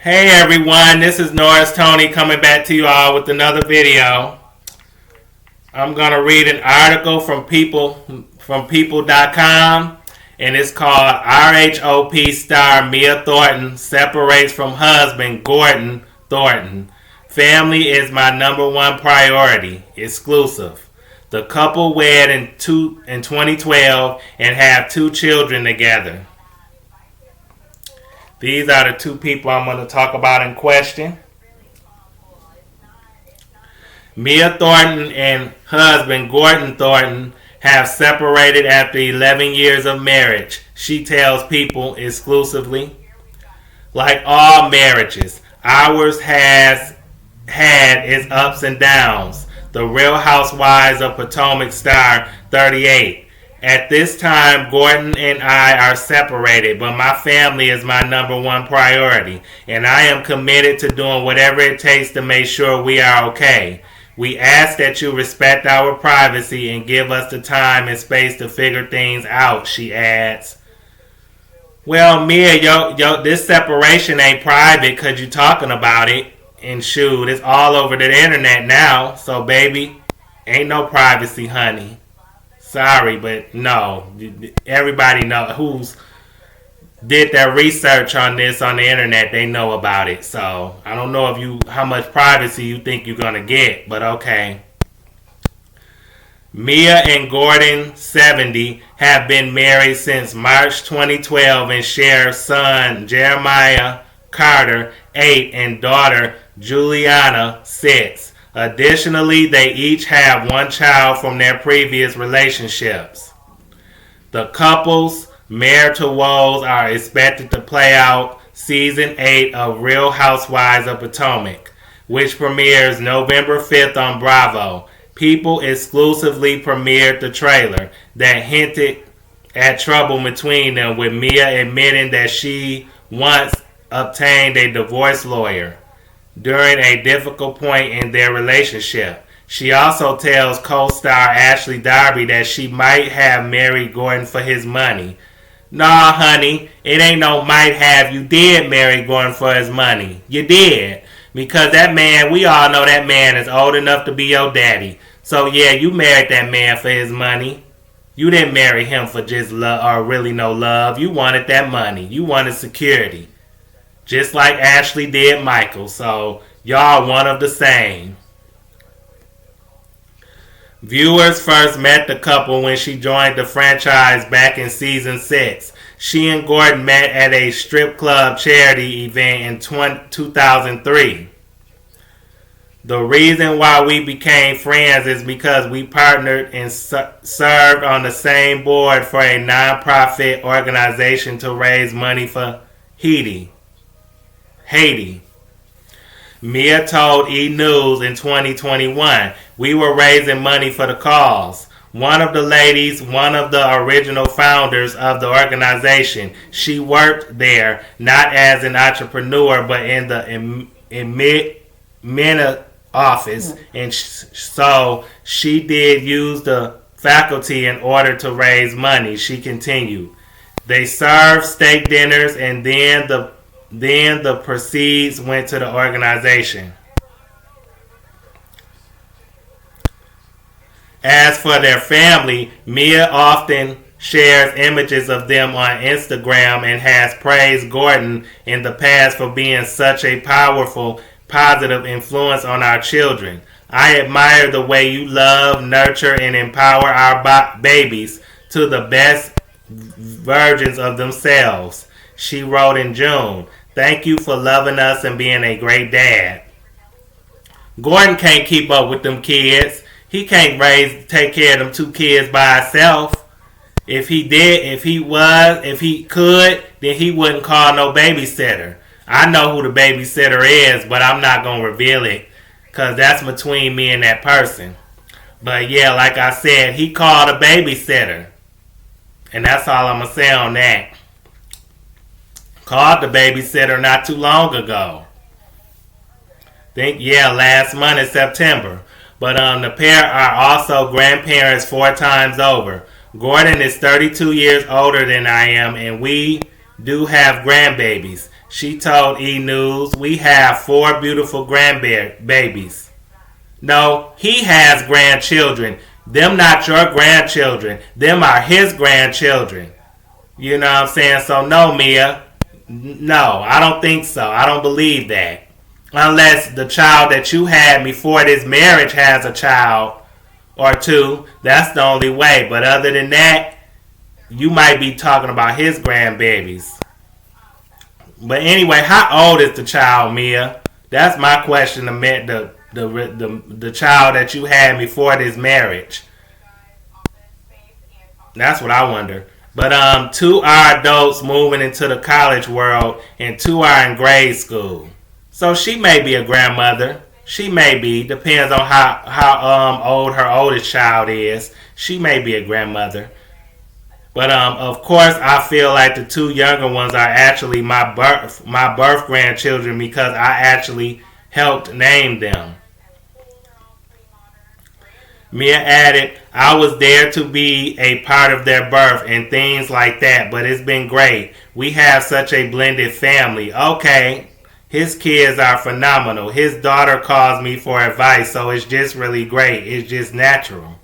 Hey everyone, this is Norris Tony coming back to you all with another video. I'm going to read an article from people.com, and it's called RHOP star Mia Thornton separates from husband Gordon Thornton. Family is my number one priority. Exclusive. The couple wed in 2012 and have 2 children together. These are the 2 people I'm going to talk about in question. Mia Thornton and husband Gordon Thornton have separated after 11 years of marriage, she tells People exclusively. Like all marriages, ours has had its ups and downs. The Real Housewives of Potomac star 38. At this time, Gordon and I are separated, but my family is my number one priority, and I am committed to doing whatever it takes to make sure we are okay. We ask that you respect our privacy and give us the time and space to figure things out, she adds. Well, Mia, this separation ain't private because you're talking about it. And shoot, it's all over the internet now. So, baby, ain't no privacy, honey. Sorry, but no. Everybody know who's did their research on this on the internet. They know about it. So, I don't know how much privacy you think you're going to get. But, okay. Mia and Gordon, 70, have been married since March 2012 and share son Jeremiah Carter, 8, and daughter Juliana, 6. Additionally, they each have 1 child from their previous relationships. The couple's marital woes are expected to play out season 8 of Real Housewives of Potomac, which premieres November 5th on Bravo. People exclusively premiered the trailer that hinted at trouble between them, with Mia admitting that she once obtained a divorce lawyer during a difficult point in their relationship. She also tells co-star Ashley Darby that she might have married Gordon for his money. Nah, honey, it ain't no might have. You did marry Gordon for his money. You did. Because that man, we all know that man is old enough to be your daddy. So yeah, you married that man for his money. You didn't marry him for just love or really no love. You wanted that money. You wanted security. Just like Ashley did Michael. So, y'all one of the same. Viewers first met the couple when she joined the franchise back in season 6. She and Gordon met at a strip club charity event in 2003. The reason why we became friends is because we partnered and served on the same board for a non-profit organization to raise money for Haiti. Mia told E! News in 2021, we were raising money for the cause. One of the ladies, one of the original founders of the organization, she worked there not as an entrepreneur but in the MENA office, and so she did use the faculty in order to raise money, she continued. They served steak dinners and then the proceeds went to the organization. As for their family, Mia often shares images of them on Instagram and has praised Gordon in the past for being such a powerful, positive influence on our children. I admire the way you love, nurture, and empower our babies to the best versions of themselves, she wrote in June. Thank you for loving us and being a great dad. Gordon can't keep up with them kids. He can't take care of them 2 kids by himself. If he could, then he wouldn't call no babysitter. I know who the babysitter is, but I'm not going to reveal it because that's between me and that person. But yeah, like I said, he called a babysitter. And that's all I'm going to say on that. Called the babysitter not too long ago. Last month in September. But the pair are also grandparents 4 times over. Gordon is 32 years older than I am, and we do have grandbabies. She told E! News, "We have 4 beautiful grandbabies." No, he has grandchildren. Them not your grandchildren. Them are his grandchildren. You know what I'm saying? So no, Mia. No, I don't think so. I don't believe that. Unless the child that you had before this marriage has a child or two. That's the only way. But other than that, you might be talking about his grandbabies. But anyway, how old is the child, Mia? That's my question. The child that you had before this marriage. That's what I wonder. But 2 are adults moving into the college world, and 2 are in grade school. So she may be a grandmother. She may be. Depends on how old her oldest child is. She may be a grandmother. But of course, I feel like the 2 younger ones are actually my birth grandchildren because I actually helped name them. Mia added, "I was there to be a part of their birth and things like that, but it's been great. We have such a blended family." Okay, his kids are phenomenal. His daughter calls me for advice, so it's just really great. It's just natural.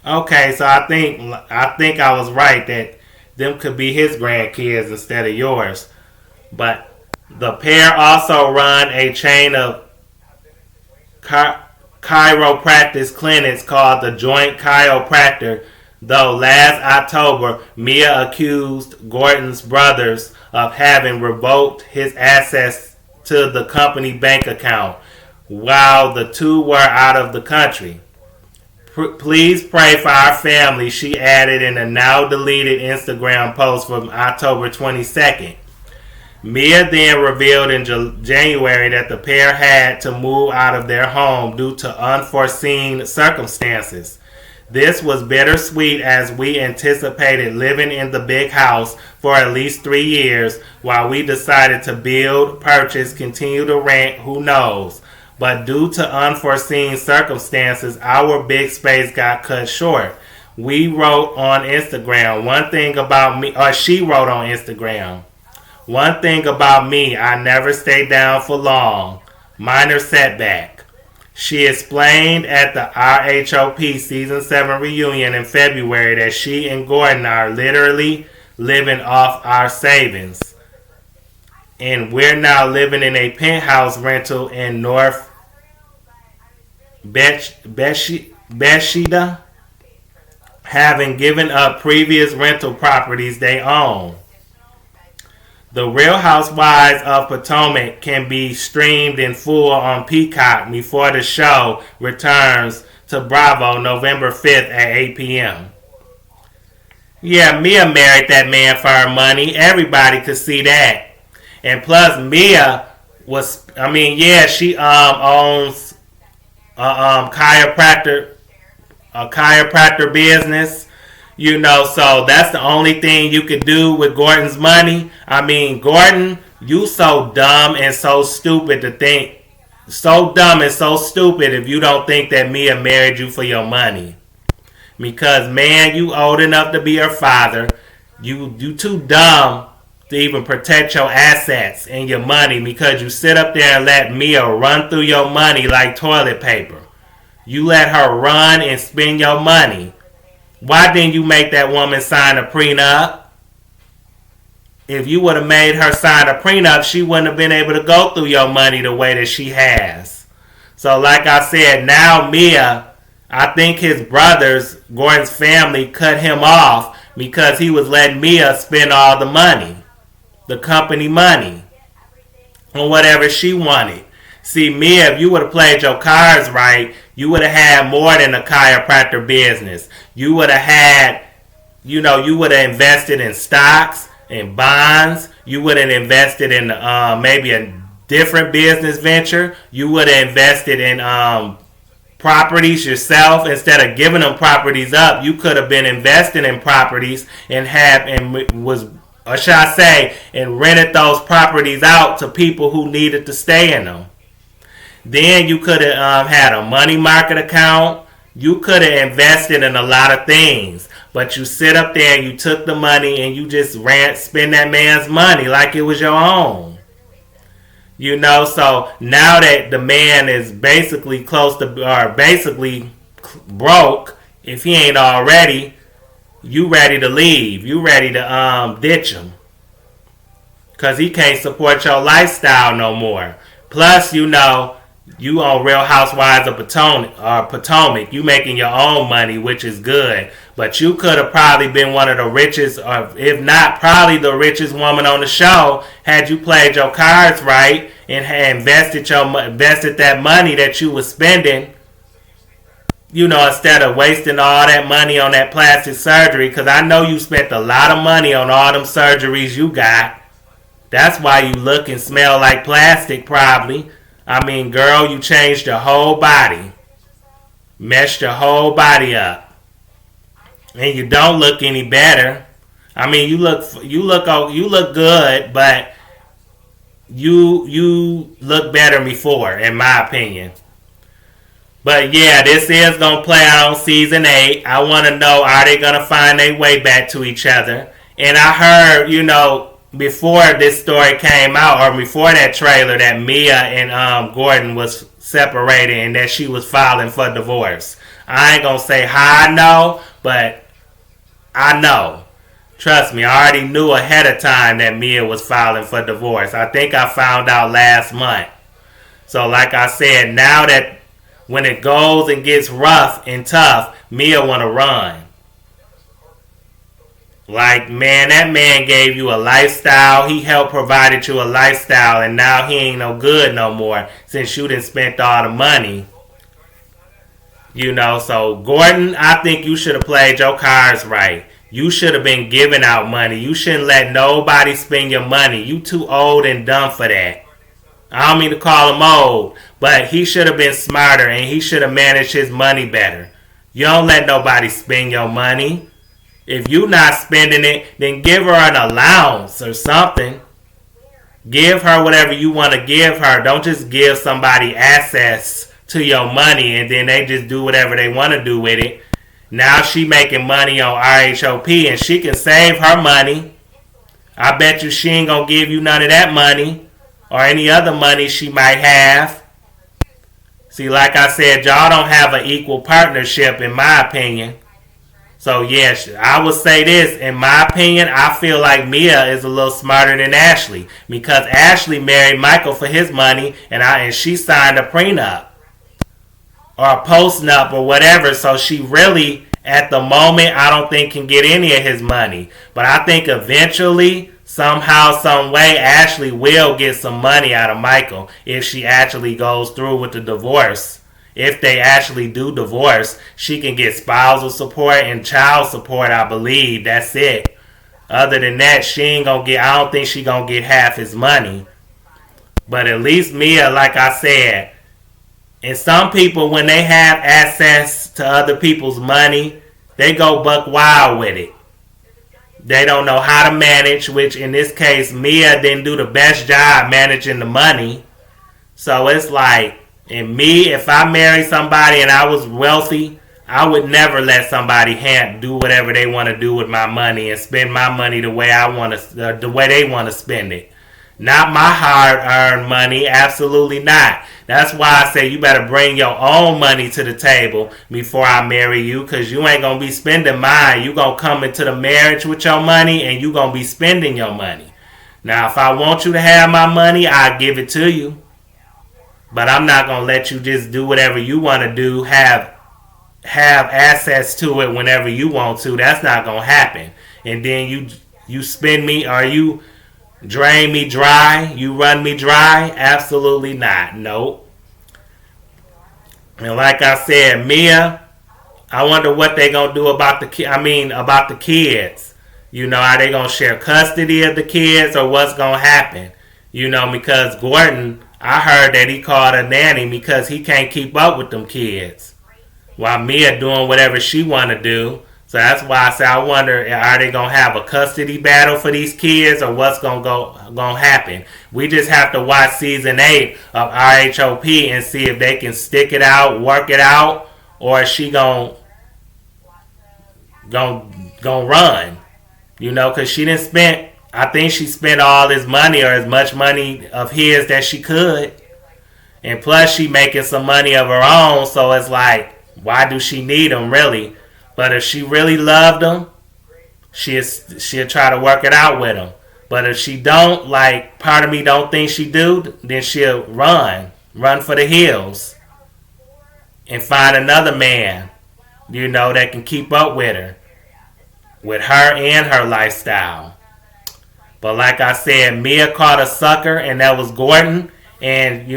Okay, so I think I was right that them could be his grandkids instead of yours. But the pair also run a chain of chiropractic clinics called the Joint Chiropractor, though last October Mia accused Gordon's brothers of having revoked his access to the company bank account while the 2 were out of the country. "Please pray for our family," she added in a now deleted Instagram post from October 22nd. Mia then revealed in January that the pair had to move out of their home due to unforeseen circumstances. "This was bittersweet as we anticipated living in the big house for at least 3 years while we decided to build, purchase, continue to rent, who knows. But due to unforeseen circumstances, our big space got cut short. We wrote on Instagram, one thing about me," or she wrote on Instagram, "One thing about me, I never stay down for long. Minor setback." She explained at the RHOP Season 7 reunion in February that she and Gordon are literally living off our savings. "And we're now living in a penthouse rental in North Bethesda, having given up previous rental properties they own." The Real Housewives of Potomac can be streamed in full on Peacock before the show returns to Bravo November 5th at 8 p.m. Yeah, Mia married that man for her money. Everybody could see that. And plus, Mia she owns a chiropractor business. So that's the only thing you could do with Gordon's money. Gordon, you so dumb and so stupid to think, so dumb and so stupid if you don't think that Mia married you for your money. Because, man, you old enough to be her father. You too dumb to even protect your assets and your money because you sit up there and let Mia run through your money like toilet paper. You let her run and spend your money. Why didn't you make that woman sign a prenup? If you would have made her sign a prenup, she wouldn't have been able to go through your money the way that she has. So like I said, now Mia, I think his brothers, Gordon's family, cut him off because he was letting Mia spend all the money, the company money, on whatever she wanted. See, Mia, if you would have played your cards right, you would have had more than a chiropractor business. You would have had, you would have invested in stocks and bonds. You would have invested in maybe a different business venture. You would have invested in properties yourself. Instead of giving them properties up, you could have been investing in properties and rented those properties out to people who needed to stay in them. Then you could have had a money market account. You could have invested in a lot of things. But you sit up there and you took the money and you just spend that man's money like it was your own. So now that the man is basically close to, or basically broke, if he ain't already, you ready to leave. You ready to ditch him. Because he can't support your lifestyle no more. Plus, you on Real Housewives of Potomac. You making your own money, which is good. But you could have probably been one of the richest, or if not, probably the richest woman on the show had you played your cards right and had invested that money that you was spending. Instead of wasting all that money on that plastic surgery, because I know you spent a lot of money on all them surgeries you got. That's why you look and smell like plastic, probably. I mean, girl, you changed your whole body. Messed your whole body up. And you don't look any better. I mean, you look good, but you look better before, in my opinion. But yeah, this is going to play out on season 8. I want to know, are they going to find their way back to each other? And I heard, before this story came out, or before that trailer, that Mia and Gordon was separated and that she was filing for divorce. I ain't going to say how I know, but I know. Trust me, I already knew ahead of time that Mia was filing for divorce. I think I found out last month. So like I said, now that when it goes and gets rough and tough, Mia want to run. Like, man, that man gave you a lifestyle. He helped provided you a lifestyle, and now he ain't no good no more since you done spent all the money. So Gordon, I think you should have played your cards right. You should have been giving out money. You shouldn't let nobody spend your money. You too old and dumb for that. I don't mean to call him old, but he should have been smarter and he should have managed his money better. You don't let nobody spend your money. If you not spending it, then give her an allowance or something. Give her whatever you want to give her. Don't just give somebody access to your money and then they just do whatever they want to do with it. Now she making money on RHOP and she can save her money. I bet you she ain't going to give you none of that money or any other money she might have. See, like I said, y'all don't have an equal partnership in my opinion. So yes, I would say this, in my opinion, I feel like Mia is a little smarter than Ashley. Because Ashley married Michael for his money and she signed a prenup. Or a post-nup or whatever. So she really, at the moment, I don't think can get any of his money. But I think eventually, somehow, some way, Ashley will get some money out of Michael if she actually goes through with the divorce. If they actually do divorce, she can get spousal support and child support, I believe. That's it. Other than that, she ain't gonna get, I don't think she gonna get half his money. But at least Mia, like I said, and some people, when they have access to other people's money, they go buck wild with it. They don't know how to manage, which in this case, Mia didn't do the best job managing the money. So it's like, and me, if I married somebody and I was wealthy, I would never let somebody do whatever they want to do with my money and spend my money the way the way they want to spend it. Not my hard-earned money, absolutely not. That's why I say you better bring your own money to the table before I marry you, because you ain't going to be spending mine. You going to come into the marriage with your money and you going to be spending your money. Now, if I want you to have my money, I'll give it to you. But I'm not going to let you just do whatever you want to do, have access to it whenever you want to. That's not going to happen. And then you spend me, or you drain me dry, you run me dry? Absolutely not. Nope. And like I said, Mia, I wonder what they going to do about the kids. Are they going to share custody of the kids or what's going to happen? Because Gordon, I heard that he called a nanny because he can't keep up with them kids. While Mia doing whatever she want to do. So that's why I say I wonder, are they going to have a custody battle for these kids or what's going to happen? We just have to watch season 8 of RHOP and see if they can stick it out, work it out, or is she going to run? Because she didn't spend I think she spent all his money or as much money of his that she could. And plus she making some money of her own, so it's like, why do she need him really? But if she really loved him, she'll try to work it out with him. But if she don't, like part of me don't think she do, then she'll run for the hills, and find another man, that can keep up with her and her lifestyle. But like I said, Mia caught a sucker, and that was Gordon, and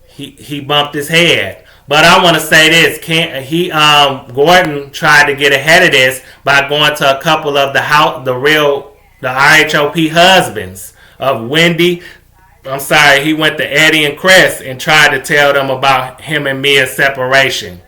he bumped his head. But I want to say this: Gordon tried to get ahead of this by going to a couple of the RHOP husbands of Wendy. I'm sorry, he went to Eddie and Chris and tried to tell them about him and Mia's separation.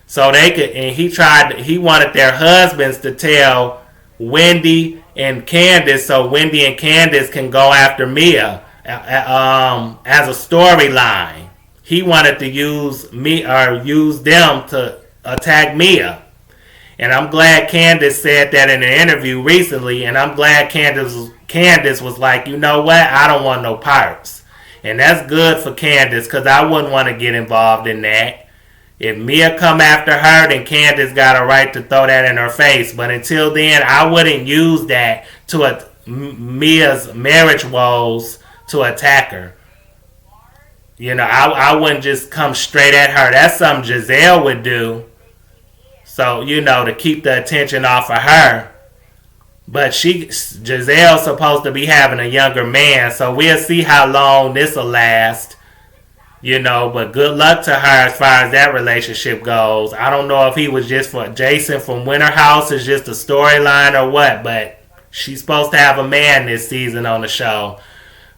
So they could, and he wanted their husbands to tell Wendy and Candace, so Wendy and Candace can go after Mia as a storyline. He wanted to use them to attack Mia. And I'm glad Candace said that in an interview recently, and I'm glad Candace was like, you know what, I don't want no parts. And that's good for Candace, because I wouldn't want to get involved in that. If Mia come after her, then Candace got a right to throw that in her face. But until then, I wouldn't use that to Mia's marriage woes to attack her. I wouldn't just come straight at her. That's something Giselle would do. So, to keep the attention off of her. But Giselle's supposed to be having a younger man, so we'll see how long this will last. But good luck to her as far as that relationship goes. I don't know if he was just for Jason from Winter House is just a storyline or what, but she's supposed to have a man this season on the show.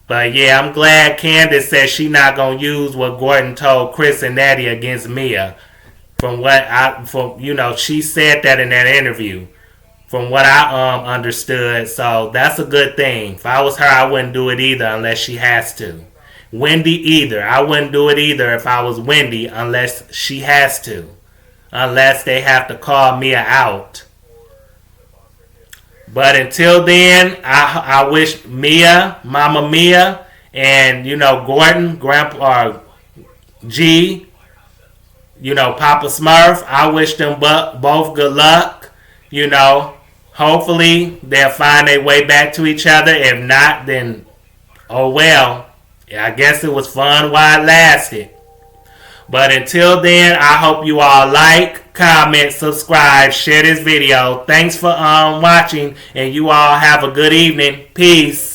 But yeah, I'm glad Candace said she's not going to use what Gordon told Chris and Eddie against Mia. She said that in that interview. From what I understood, so that's a good thing. If I was her, I wouldn't do it either unless she has to. Wendy either. I wouldn't do it either if I was Wendy unless she has to. Unless they have to call Mia out. But until then, I wish Mama Mia, and Gordon, Grandpa G, Papa Smurf, I wish them both good luck. Hopefully they'll find their way back to each other. If not, then oh well. I guess it was fun while it lasted. But until then, I hope you all like, comment, subscribe, share this video. Thanks for watching, and you all have a good evening. Peace.